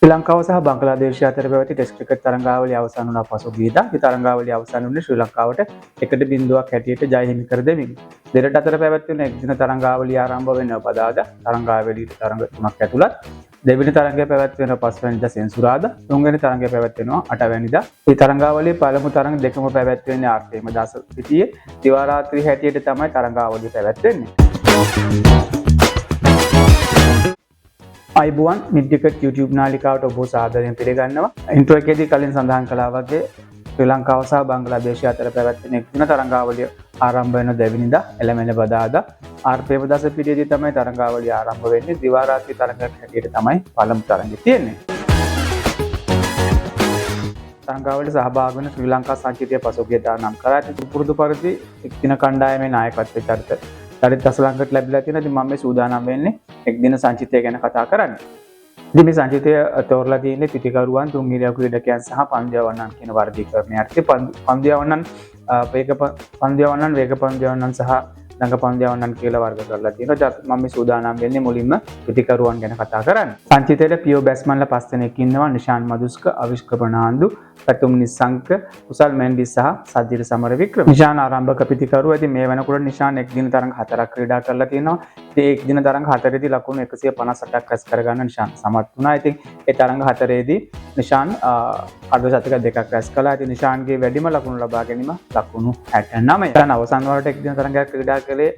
ශ්‍රී ලංකාව සහ බංග්ලාදේශය අතර පැවති ටෙස්ට් ක්‍රිකට් තරඟාවලිය අවසන් වුණ පසුගියදා මේ තරඟාවලිය අවසන් වුණේ ශ්‍රී ලංකාවට 1-0ක් හැටියට ජය හිමි කර දෙමින්. දෙරට අතර පැවැත්වෙන එක්දින තරඟාවලිය ආරම්භ වෙන බදාදා තරඟාවලියට තරඟ 3ක් ඇතුළත් දෙවෙනි තරඟය පැවැත්වෙන 5 වෙනිදා සෙන්සුරාදා, තුන්වෙනි තරඟය පැවැත්වෙනවා 8 වෙනිදා. මේ තරඟාවලියේ පළමු තරඟ දෙකම පැවැත්වෙන්නේ ආර්ථිකමදාස පිටියේ දිවා රාත්‍රී හැටියට තමයි තරඟාවලිය පැවැත්වෙන්නේ. අයිබුවන් මිඩ්ඩිකට් YouTube නාලිකාවට ඔබ සාදරයෙන් පිළිගන්නවා. ඉන්ට්‍රෝ එකේදී කලින් සඳහන් කළා වගේ ශ්‍රී ලංකාව සහ බංග්ලාදේශය අතර පැවැත්වෙන එක්දින තරඟාවලිය ආරම්භ වෙන දෙවෙනිදා එළමෙන බදාදා ආර්පේවදස පිටියේදී තමයි තරඟාවලිය ආරම්භ වෙන්නේ. දිවා රාත්‍රී තරඟයක් හැටියට තමයි පළමු තරඟය තියෙන්නේ. තරඟාවලියට සහභාගී වෙන ශ්‍රී ලංකා සංචිතය පසුගියදා නම් කරා ඇති පුරුදු පරිදි එක්දින කණ්ඩායමේ නායකත්වයේ චරිත අසලංකට ලැබිලා තියෙනවා. ඉතින් මම මේ සූදානම් වෙන්නේ එක්දින සංචිතය ගැන කතා කරන්න. ඉතින් මේ සංචිතය තෝරලා තියෙන්නේ පිටිකරුවන්, තුන්ගිරිය ක්‍රීඩකයන් සහ පන්දියවන්නන් කියන වර්ගීකරණය යටතේ. පන්දියවන්නන් වේග පන්දියවන්නන් සහ ළඟ පන්දියවන්නන් කියලා වර්ග කරලා තියෙනවා. මම මේ සූදානම් වෙන්නේ මුලින්ම පිටිකරුවන් ගැන කතා කරන්න. සංචිතයේ පියෝ බැට්ස්මන්ලා 5 දෙනෙක් ඉන්නවා. නිශාන් මදුස්ක, අවිෂ්ක ප්‍රනාන්දු, පැතුම් නිසංක, කුසල් මෙන්ඩිස් සහ සජිර සමරවික්‍රම. නිශාන් ආරම්භක පිටිකරුවා. ඉතින් මේ වෙනකොට නිශාන් එක්දින තරඟ 4ක් ක්‍රීඩා කරලා තියෙනවා. ඉතින් එක්දින තරඟ 4ේදී ලකුණු 158ක් රැස් කරගන්න නිශාන් සමත් වුණා. ඉතින් ඒ තරඟ 4ේදී නිශාන් අර්ධ ශතක 2ක් රැස් කළා. ඉතින් නිශාන්ගේ වැඩිම ලකුණු ලබා ගැනීම ලකුණු 69. දැන් අවසන් වලට එක්දින තරඟයක් ක්‍රීඩා කළේ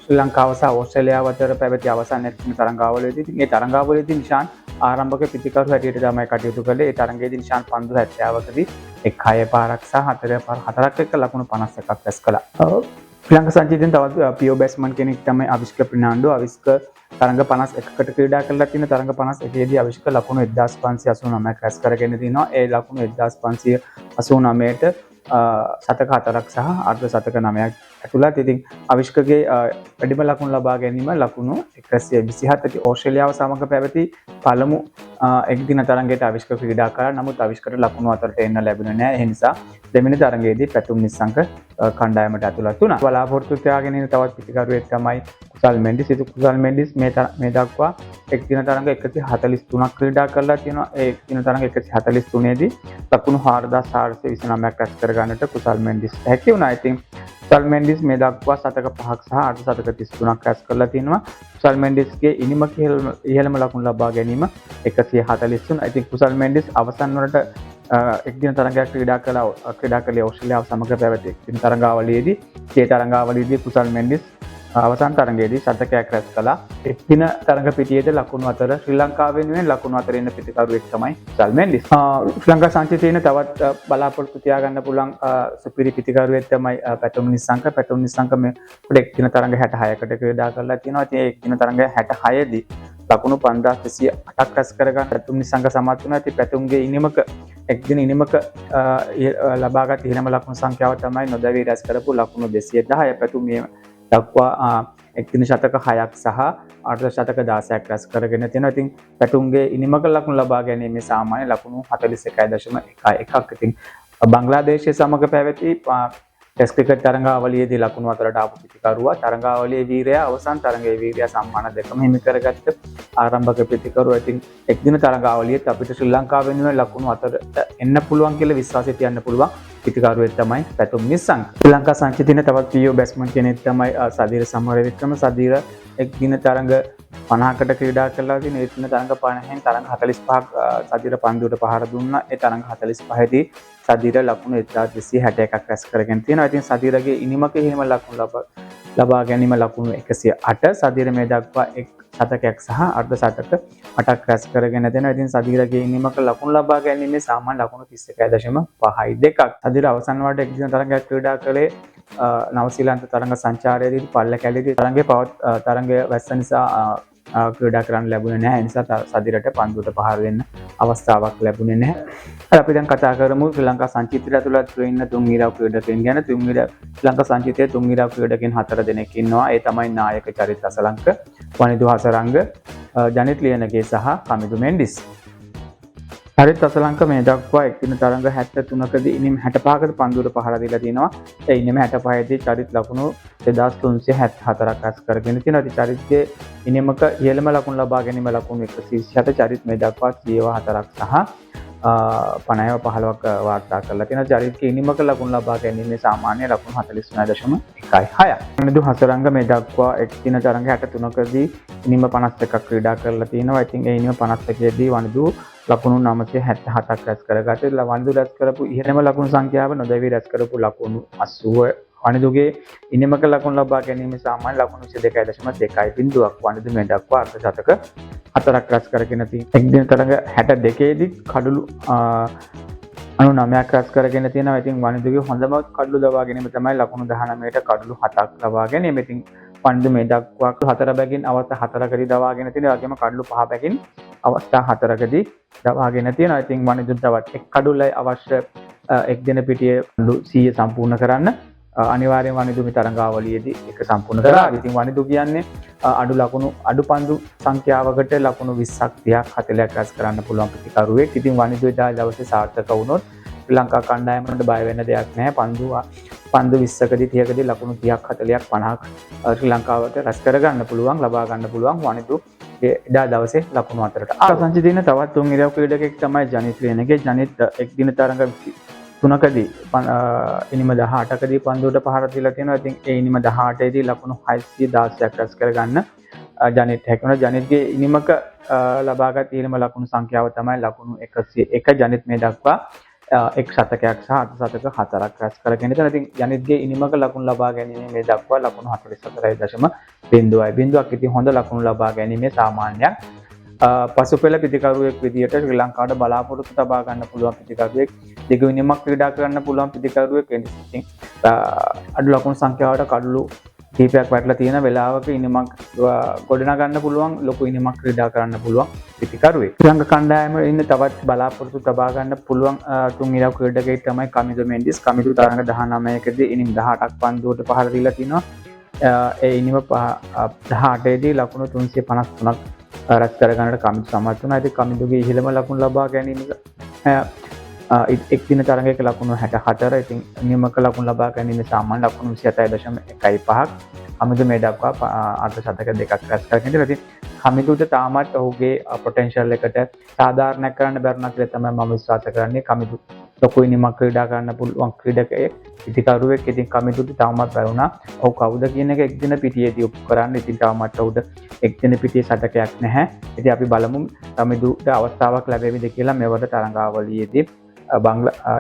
ශ්‍රී ලංකාව සහ ඕස්ට්‍රේලියාව අතර පැවති අවසන් එක්දින තරඟාවලියේදී. ඉතින් ඒ තරඟාවලියේදී නිශාන් ආරම්භක පිටිකරු හැටියට තමයි කටයුතු කළේ. ඒ තරඟයේදී නිශාන් පන්දු 70කදී 1 පාරක් සහ 4 පාර 4ක් එක්ක ලකුණු 51ක් රැස් කළා. ශ්‍රී ලංකා සංචිතයෙන් තවත් පියෝ බැට්ස්මන් කෙනෙක් තමයි අවිෂ්ක ප්‍රනාන්දු. අවිෂ්ක තරඟ 51කට ක්‍රීඩා කරලා තියෙන. තරඟ 51ේදී අවිෂ්ක ලකුණු 1589ක් රැස් කරගෙන තිනවා. ඒ ලකුණු 1589ට සතක 4ක් සහ අර්ධ සතක 9ක් ඇතුළත්. ඉතින් අවිෂ්කගේ වැඩිම ලකුණු ලබා ගැනීම ලකුණු 127. ඕස්ට්‍රේලියාව සමග පැවති පළමු එක්දින තරඟයට අවිෂ්ක ක්‍රීඩා කළා. නමුත් අවිෂ්කට ලකුණු අතරට එන්න ලැබුණේ නැහැ. ඒ නිසා දෙවෙනි තරඟයේදී පැතුම් නිසංක කණ්ඩායමට ඇතුළත් වුණා. බලාපොරොත්තු තියාගෙන ඉන්න තවත් පිටිකරුවෙක් තමයි කුසල් මෙන්ඩිස්. කුසල් මෙන්ඩිස් මේ දක්වා එක්දින තරඟ 143ක් ක්‍රීඩා කරලා තියෙනවා. ඒ එක්දින තරඟ 143 දී ලකුණු 4429ක් රැස් කරගන්නට කුසල් මෙන්ඩිස් හැකි වුණා. ඉතින් කුසල් මෙන්ඩිස් මේ දක්වා සතක 5ක් සහ අර්ධ සතක 33ක් රැස් කරලා තිනවා. කුසල් මෙන්ඩිස්ගේ ඉනිමක ඉහළම ලකුණු ලබා ගැනීම 143. ඉතින් කුසල් මෙන්ඩිස් අවසන් වලට එක්දින තරඟයක් ක්‍රීඩා කළේ ඕස්ට්‍රේලියාව සමග පැවති එක්දින තරඟාවලියේදී. ඒ තරඟාවලියේදී කුසල් මෙන්ඩිස් අවසන් තරඟයේදී ශතකයක් රැස් කළා. එක්දින තරඟ පිටියේද ලකුණු අතර ශ්‍රී ලංකාව වෙනුවෙන් ලකුණු අතර ඉන්න පිටිකරුවෙක් තමයි කුසල් මෙන්ඩිස්. ශ්‍රී ලංකා සංචිතයේ තවත් බලාපොරොත්තු තියාගන්න පුළුවන් සුපිරි පිටිකරුවෙක් තමයි පැතුම් නිසංක. පැතුම් නිසංක මේ එක්දින තරඟ 66කට ක්‍රීඩා කරලා තියෙනවා. ඉතින් ඒ එක්දින තරඟ 66 දී ලකුණු 5208ක් රැස් කරගන්න පැතුම් නිසංක සමත් වුණා. ඉතින් පැතුම්ගේ ඉනිමක එක්දින ඉනිමක ලබාගත් ඉහළම ලකුණු සංඛ්‍යාව තමයි නොදැවී රැස් කරපු ලකුණු 210. පැතුම් මේ දක්වා එක්දින ශතක 6ක් සහ අර්ධ ශතක 16ක් රැස් කරගෙන තියෙනවා. ඉතින් පැතුම්ගේ ඉනිමක ලකුණු ලබා ගැනීමේ සාමාන්‍ය ලකුණු 41.11ක්. ඉතින් බංග්ලාදේශය සමග පැවති ටෙස්ට් ක්‍රිකට් තරඟාවලියේදී ලකුණු අතරට ආපු පිටිකරුවා තරඟාවලියේ වීරයා අවසන් තරඟයේ වීරයා සම්මාන දෙකම හිමි කරගත්ත ආරම්භක පිටිකරුවා. ඉතින් එක්දින තරඟාවලියේත් අපිට ශ්‍රී ලංකාව වෙනුවෙන් ලකුණු අතරට එන්න පුළුවන් කියලා විශ්වාසය තියන්න පුළුවන් පිටිකරුවෙක් තමයි පැතුම් නිසංක. ශ්‍රී ලංකා සංචිතයේ තවත් පියෝ බැට්ස්මන් කෙනෙක් තමයි සජිර සමරවික්‍රම. සජිර එක්දින තරඟ 50කට ක්‍රීඩා කරලා තියෙන. ඒ දින තරඟ 50න් තරඟ 45ක් සජිර පන්දුවට පහර දුන්නා. ඒ තරඟ 45 දී සජිර ලකුණු 1261ක් රැස් කරගෙන තියෙනවා. ඉතින් සජිරගේ ඉනිමක හිම ලකුණු ලබා ගැනීම ලකුණු 108. සජිර මේ දක්වා එක් ශතකයක් සහ අර්ධ ශතක 8ක් රැස් කරගෙන දෙනවා. ඉතින් සජිරගේ ඉනිමක ලකුණු ලබා ගැනීමේ සාමාන්‍ය ලකුණු 31.52ක්. සජිර අවසන් වලට එක්දින තරඟයක් ක්‍රීඩා කළේ නවසීලන්ත තරඟ සංචාරයේදී පල්ල කැලේදී තරඟය වැස්ස නිසා ක්‍රීඩා කරන්න ලැබුණේ නැහැ. ඒ නිසා සජිරට පන්දුවට පහර දෙන්න අවස්ථාවක් ලැබුණේ නැහැ. අපි දැන් කතා කරමු ශ්‍රී ලංකා සංචිතය ඇතුළත් ඉන්න තුන්ගිරා ක්‍රීඩකයන් ගැන. ශ්‍රී ලංකා සංචිතයේ තුන්ගිරා ක්‍රීඩකයන් 4 දෙනෙක් ඉන්නවා. ඒ තමයි නායක චරිත අසලංක, වනිදු හසරංග, ජනිත් ලියනගේ සහ කමිදු මෙන්ඩිස්. හරිත් අසලංක මේ දක්වා එක්දින තරඟ 73කදී ඉනිම 65කට පන්දුවට පහර දීලා තිනවා. ඒ ඉනිම 65දී චරිත ලකුණු 2374ක් රැස් කරගෙන තිනවා. ඉතින් චරිතයේ ඉනිමක ඉහළම ලකුණු ලබා ගැනීම ලකුණු 127 චරිත මේ දක්වා 104ක් සහ 50-15ක් වාර්තා කරලා තියෙනවා. චරිතයේ ඉනිමක ලකුණු ලබා ගැනීමේ සාමාන්‍ය ලකුණු 49.16. වනිදු හසරංග මේ දක්වා එක්දින තරඟ 63කදී ඉනිම 51ක් ක්‍රීඩා කරලා තිනවා. ඉතින් ඒ ඉනිම 51දී වනිදු ලකුණු 977ක් රැස් කරගත්තා. වනිදු රැස් කරපු ඉහළම ලකුණු සංඛ්‍යාව නොදැවි රැස් කරපු ලකුණු 80. වනිදුගේ ඉනිමක ලකුණු ලබා ගැනීම සාමාන්‍ය ලකුණු 22.2 බිඳුවක්. වනිදු මේ දක්වා අර්ධ ශතක 4ක් රැස් කරගෙන තියෙනවා. එක් දින තරඟ 62දී කඩලු 99ක් රැස් කරගෙන තියෙනවා. ඉතින් වනිදුගේ හොඳම කඩලු ලබා ගැනීම තමයි ලකුණු 19ට කඩලු 7ක් ලබා ගැනීම. ඉතින් වනිදු මේ දක්වා 4 බැගින් අවස්ථා 4කදී දවාගෙන තියෙනවා. ඒ වගේම කඩලු 5 බැගින් අවස්ථා 4කදී දවාගෙන තියෙනවා. ඉතින් වනිදු තවත් එක් කඩුලයි අවශ්‍ය එක් දින පිටියේ 100 සම්පූර්ණ කරන්න අනිවාර්යෙන් වනිදු මේ තරඟාවලියේදී එක සම්පූර්ණ කරා. ඉතින් වනිදු කියන්නේ අඩු පන්දු සංඛ්‍යාවකට ලකුණු 20ක් 30ක් 40ක් රැස් කරන්න පුළුවන් ප්‍රතිකරුවෙක්. ඉතින් වනිදු එදා දවසේ සාර්ථක වුණොත් ශ්‍රී ලංකා කණ්ඩායමට බය වෙන්න දෙයක් නැහැ. පන්දු 20කදී 30කදී ලකුණු 30ක් 40ක් 50ක් ශ්‍රී ලංකාවට රැස් කරගන්න පුළුවන්, ලබා ගන්න පුළුවන් වනිදු එදා දවසේ ලකුණු අතරට. ආසංචි දින තවත් තුන් ඉරව් ක්‍රීඩකෙක් තමයි ජනිත් වෙනගේ. ජනිත් එක් දින තරඟ 3කදී ඉනිම 18කදී පන්දුවට පහර දීලා තියෙනවා. ඉතින් ඒ ඉනිම 18ේදී ලකුණු 616ක් රැස් කරගන්න ජනිත් හැකියුණා. ජනිත්ගේ ඉනිමක ලබාගත් ඉහළම ලකුණු සංඛ්‍යාව තමයි ලකුණු 101. ජනිත් මේ දක්වා එක් ශතකයක් සහ අර්ධ ශතක 4ක් රැස් කරගෙන ඉතින් ජනිත්ගේ ඉනිමක ලකුණු ලබා ගැනීම මේ දක්වා ලකුණු 44.0. බිඳුවක් ඉතින් හොඳ ලකුණු ලබා ගැනීමේ සාමාන්‍යයක්. පසුපෙළ පිතිකරුවෙක් විදියට ශ්‍රී ලංකාවට බලාපොරොත්තු තබා ගන්න පුළුවන් පිතිකරුවෙක්, දිගු ඉනිමක් ක්‍රීඩා කරන්න පුළුවන් පිතිකරුවෙක් වෙන ඉතින් අඩු ලකුණු සංඛ්‍යාවට කඩලු කීපයක් වැටලා තියෙන වෙලාවක ඉනිමක් ගොඩනගා ගන්න පුළුවන්, ලොකු ඉනිමක් ක්‍රීඩා කරන්න පුළුවන් පිතිකරුවෙක්. ශ්‍රී ලංකා කණ්ඩායමේ ඉන්න තවත් බලාපොරොත්තු තබා ගන්න පුළුවන් තුන් ඉරව් ක්‍රීඩකයෙක් තමයි කමිදු මෙන්ඩිස්. කමිදු තරඟ 19කදී ඉනිම 18ක් පන්දුවට පහර දීලා තිනවා. ඒ ඉනිම 18ේදී ලකුණු 353ක් රැස් කරගන්නට කමිදු සමත් වුණා. ඉතින් කමිදුගේ ඉහළම ලකුණු ලබා ගැනීම එක් දින තරඟයක ලකුණු 64. ඉතින් නියමක ලකුණු ලබා ගැනීම සාමාන්‍ය ලකුණු 27.15ක්. කමිදු මේ දක්වා අර්ධ ශතක 2ක් රැස් කරගෙන ඉතින් ඉතින් කමිදුට තාමත් ඔහුගේ පොටෙන්ෂල් එකට සාධාරණයක් කරන්න බැරුණා කියලා තමයි මම විශ්වාස කරන්නේ. කමිදු ලොකු ඉනිමක් ක්‍රීඩා කරන්න පුළුවන් ක්‍රීඩකයෙක්, පිතිකරුවෙක්. ඉතින් කමිදුට තාමත් බැරුණා. ඔහු කවුද කියන එක එක් දින පිටියේදී ඔප්පු කරන්න. ඉතින් තාමත් ඔහුට එක් දින පිටියේ සතකයක් නැහැ. ඉතින් අපි බලමු කමිදුට අවස්ථාවක් ලැබෙවිද කියලා මෙවර තරඟාවලියේදී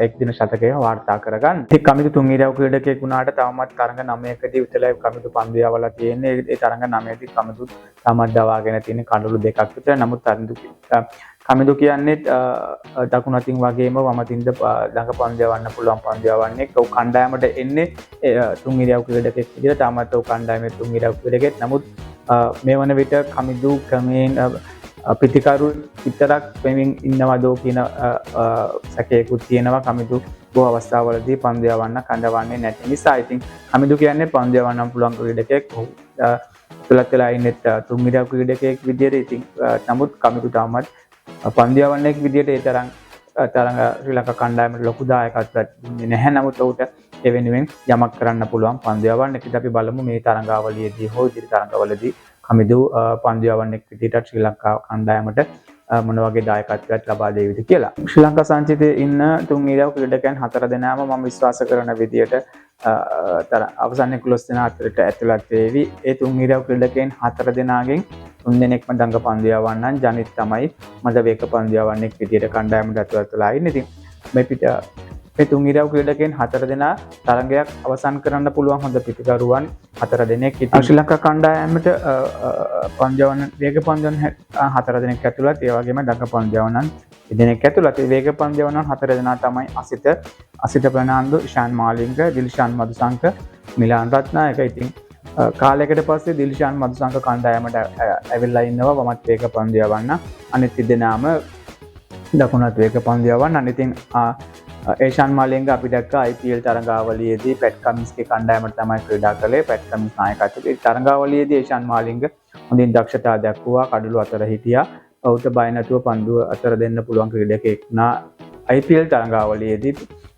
එක් දින ශතකය වාර්තා කරගන්න. ඉතින් කමිදු තුන් ඉරව් ක්‍රීඩකයෙක් වුණාට තවමත් තරඟ 9කදී විතරයි කමිදු පන්දු යවලා තියෙන්නේ. ඒ තරඟ 9දී කමිදු තමත් දවාගෙන තියෙන කඳුළු දෙකක් විතර. නමුත් කමිදු කියන්නේ දකුණු අතින් වගේම වම අතින්ද ළඟ පන්දු යවන්න පුළුවන් පන්දු යවන්නේ. ඔව් කණ්ඩායමට එන්නේ තුන් ඉරව් ක්‍රීඩකයෙක් විදිහට. තාමත් ඔව් කණ්ඩායමේ තුන් ඉරව් ක්‍රීඩකයෙක්. නමුත් මේ වන විට කමිදු ක්‍රමයෙන් පිතිකරු විතරක් වෙමින් ඉන්නවදෝ කියන සැකයකුත් තියෙනවා. කමිදු බොහෝ අවස්ථාවලදී පන්දු යවන්න කඳවන්නේ නැති නිසා. ඉතින් කමිදු කියන්නේ පන්දු යවන්න පුළුවන් ක්‍රීඩකයෙක්. තුලත් වෙලා ඉන්නේ තුන් ඉරව් ක්‍රීඩකයෙක් විදියට. ඉතින් නමුත් කමිදු තාමත් පන්දු යවන්නෙක් විදියට ඒ තරඟ ශ්‍රී ලංකා කණ්ඩායමට ලොකු දායකත්වයක් දෙන්නේ නැහැ. නමුත් ඔහුට ඒ වෙනුවෙන් යමක් කරන්න පුළුවන් පන්දු යවන්න. ඉතින් අපි බලමු මේ තරඟාවලියේදී හෝ ඉදිරි තරඟවලදී කමිදු පන්දු යවන්නෙක් විදියට ශ්‍රී ලංකා කණ්ඩායමට මොන වගේ දායකත්වයක් ලබා දෙයිද කියලා. ශ්‍රී ලංකා සංචිතයේ ඉන්න තුන් ඉරව් ක්‍රීඩකයන් 4 දෙනාම මම විශ්වාස කරන විදියට අවසන් 11 දෙනා අතරට ඇතුළත් වේවි. ඒ තුන් ඉරව් ක්‍රීඩකයන් 4 දෙනාගෙන් 3 දෙනෙක්ම දඟ පන්දු යවන්නන්. ජනිත් තමයි මද වේග පන්දු යවන්නෙක් විදියට කණ්ඩායමට ඇතුළත් වෙලා ඉන්නේ. ඉතින් මේ තුන් ඉරව් ක්‍රීඩකයන් 4 දෙනා තරඟයක් අවසන් කරන්න පුළුවන් හොඳ පිතිකරුවන් 4 දෙනෙක්. ඉතින් ශ්‍රී ලංකා කණ්ඩායමට පන්දු යවන වේග පන්දු යවන 4 දෙනෙක් ඇතුළත්, ඒ වගේම දඟ පන්දු යවනන් දෙනෙක් ඇතුළත්. වේග පන්දු යවනන් 4 දෙනා තමයි අසිත ප්‍රනාන්දු, ඉෂාන් මාලිංග, දිල්ෂාන් මදුසංක, මිලාන් රත්නායක. ඉතින් කාලයකට පස්සේ දිල්ෂාන් මදුසංක කණ්ඩායමට ඇවිල්ලා ඉන්නවා වමත් වේග පන්දු යවන්න. අනිත් දෙනාම දකුණත් වේග පන්දු යවන්න. ඉතින් ඒෂාන් මාලිංග අපි දැක්කා IPL තරඟාවලියේදී පැට් කමින්ස්ගේ කණ්ඩායමට තමයි ක්‍රීඩා කළේ. පැට් කමින්ස් නායකත්වයේ තරඟාවලියේදී ඒෂාන් මාලිංග හොඳින් දක්ෂතා දක්වුවා, කඩළු අතර හිටියා. ඔහුට බය නැතුව පන්දුව අතර දෙන්න පුළුවන් ක්‍රීඩකයෙක් නා IPL තරඟාවලියේදී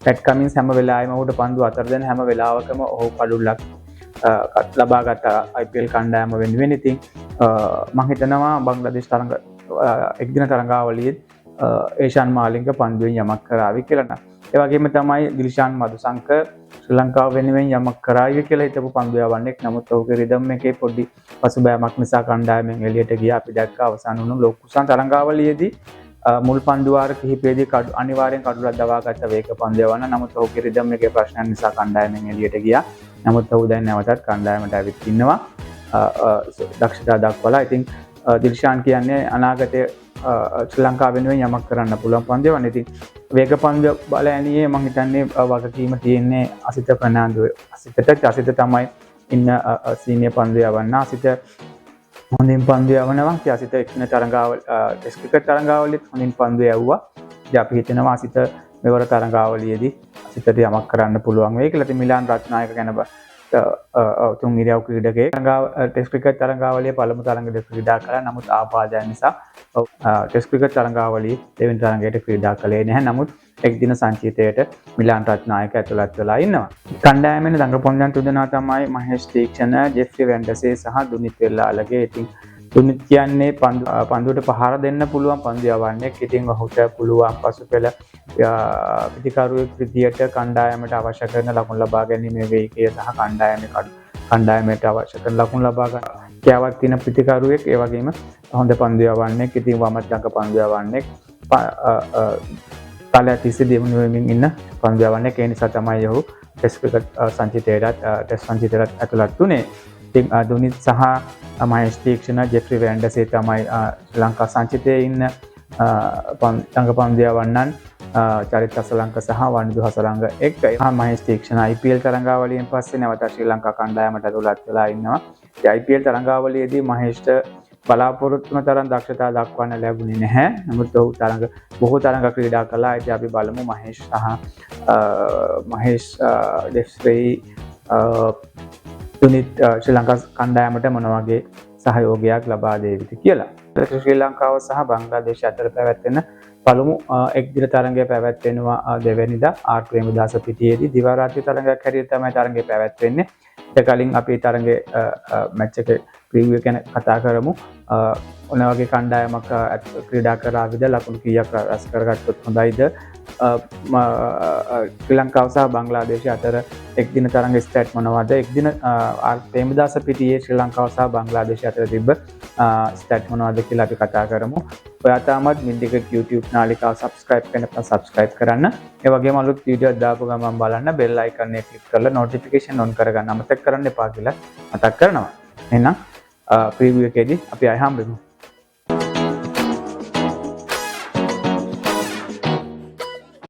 පැට් කමින්ස් හැම වෙලාවෙම ඔහුට පන්දුව අතර දෙන හැම වෙලාවකම ඔහු කඩුල්ලක් ලබාගත් IPL කණ්ඩායම වෙනුවෙන්. ඉතින් මම හිතනවා බංග්ලාදේශ එක්දින තරඟාවලියෙත් ඒෂාන් මාලිංග පන්දුවෙන් යමක් කරાવી කියලා. ඒ වගේම තමයි දිල්ෂාන් මදුසංක ශ්‍රී ලංකාව වෙනුවෙන් යමක් කරાવી කියලා හිතපු පන්දු යවන්නෙක්. නමුත් ඔහුගේ රිදම් එකේ පොඩි පසුබෑමක් නිසා කණ්ඩායමෙන් එළියට ගියා. අපි දැක්කා අවසාන වුණු ලෝකුසන් තරඟාවලියේදී මුල් පන්දු වාර කිහිපයේදී අනිවාර්යෙන් කඩුලක් දවාගත්ත වේග පන්දු යවන්න. නමුත් ඔහුගේ රිදම් එකේ ප්‍රශ්නයන් නිසා කණ්ඩායමෙන් එළියට ගියා. නමුත් ඔහු දැන් නැවතත් කණ්ඩායමට ඇවිත් ඉන්නවා දක්ෂතා දක්වලා. ඉතින් දිල්ෂාන් කියන්නේ අනාගතයේ ශ්‍රී ලංකාව වෙනුවෙන් යමක් කරන්න පුළුවන් පන්දු යවන්න. ඉතින් වේග පන්දු බලෑනියේ මම හිතන්නේ වගකීම තියෙන්නේ අසිත ප්‍රනාන්දු. අසිත තමයි ඉන්න සීනියර් පන්දු යවන්න. අසිත හොඳින් පන්දු යවනවා. අසිත එක්න තරඟාවල ටෙස්ට් ක්‍රිකට් තරඟාවලියත් හොඳින් පන්දු යවුවා. ඉතින් අපි හිතනවා අසිත මෙවර තරඟාවලියේදී අසිතට යමක් කරන්න පුළුවන් වෙයි කියලා. ඉතින් මිලාන් රත්නායක ගැන තුන් ඉරියව් ක්‍රීඩකයෙක් ටෙස්ට් ක්‍රිකට් තරඟාවලියේ පළමු තරඟයේදී ක්‍රීඩා කළා. නමුත් ආපාදයන් නිසා ටෙස්ට් ක්‍රිකට් තරඟාවලියේ දෙවෙනි තරඟයට ක්‍රීඩා කළේ නැහැ. නමුත් එක්දින සංචිතයට මිලාන් රත්නායක ඇතුළත් වෙලා ඉන්නවා. කණ්ඩායමේ දඟපොන්දන් තුදෙනා තමයි මහේෂ් තීක්ෂණ, ජෙෆ්රි වෙන්ඩසේ සහ දුනිත් වෙල්ලාලගේ. ඉතින් දුනිත් කියන්නේ පන්දුවට පහර දෙන්න පුළුවන් පන්දු යවන්නෙක්. ඉතින් ඔහුට පුළුවන් පසුපෙළ පිටිකරුවෙක් විදියට කණ්ඩායමට අවශ්‍ය කරන ලකුණු ලබා ගැනීමේ වේගය සහ කණ්ඩායමට අවශ්‍ය කරන ලකුණු ලබා ගන්න ක්‍රියාවක් තියෙන පිටිකරුවෙක්. ඒ වගේම හොඳ පන්දු යවන්නෙක්. ඉතින් වමත් දඟ පන්දු යවන්නෙක්. තලය තිස්සේ දියුණු වෙමින් ඉන්න පන්දු යවන්නෙක්. ඒ නිසා තමයි ඔහු ටෙස්ට් ක්‍රිකට් සංචිතයට ඇතුළත් වුණේ. ඉතින් දුනිත් සහ මහේෂ් තීක්ෂණ, ජෙෆ්රි වෙන්ඩසේ තමයි ශ්‍රී ලංකා සංචිතයේ ඉන්න දඟ පන්දු යවන්නන්. චරිත අසලංක සහ වනිදු හසලංග එක්ක. මහේෂ් තීක්ෂණ IPL තරඟාවලියෙන් පස්සේ නැවත ශ්‍රී ලංකා කණ්ඩායමට ඇතුළත් වෙලා ඉන්නවා. IPL තරඟාවලියේදී මහේෂ්ට බලාපොරොත්තු වන තරම් දක්ෂතා දක්වන්න ලැබුණේ නැහැ. නමුත් ඔහු බොහෝ තරඟ ක්‍රීඩා කළා. ඉතින් අපි බලමු මහේෂ් ජෙෆ්රි දුනිත් ශ්‍රී ලංකා කණ්ඩායමට මොන වගේ සහයෝගයක් ලබා දෙයිද කියලා. ශ්‍රී ලංකාව සහ බංග්ලාදේශ අතර පැවැත්වෙන පළමු එක්දින තරඟය පැවැත්වෙනවා දෙවැනිදා ආර් ප්‍රේමදාස පිටියේදී. දිවා රාත්‍රී තරඟයක් හැටියට තමයි තරඟය පැවැත්වෙන්නේ. ඊට කලින් අපි තරඟේ මැච් එක ප්‍රීවියු ගැන කතා කරමු. ඔන වගේ කණ්ඩායමක් ක්‍රීඩා කරාවිද, ලකුණු කීයක් රැස් කරගත්තොත් හොඳයිද? ශ්‍රී ලංකාව සහ බංග්ලාදේශ අතර එක්දින තරඟ ස්ටැට් මොනවද? එක්දින ආර් ප්‍රේමදාස පිටියේ ශ්‍රී ලංකාව සහ බංග්ලාදේශ අතර තිබ්බ ස්ටැට් මොනවද කියලා අපි කතා කරමු. ඔයා තාමත් මින්ටිකට් YouTube නාලිකාව subscribe කරන්න. ඒ වගේම අලුත් වීඩියෝ දාපු ගමන් බලන්න බෙල් අයිකන් එක ක්ලික් කරලා notification on කරගන්න අමතක කරන්න එපා කියලා මතක් කරනවා. එහෙනම් ප්‍රීවියු එකේදී අපි ආයෙ හම්බෙමු.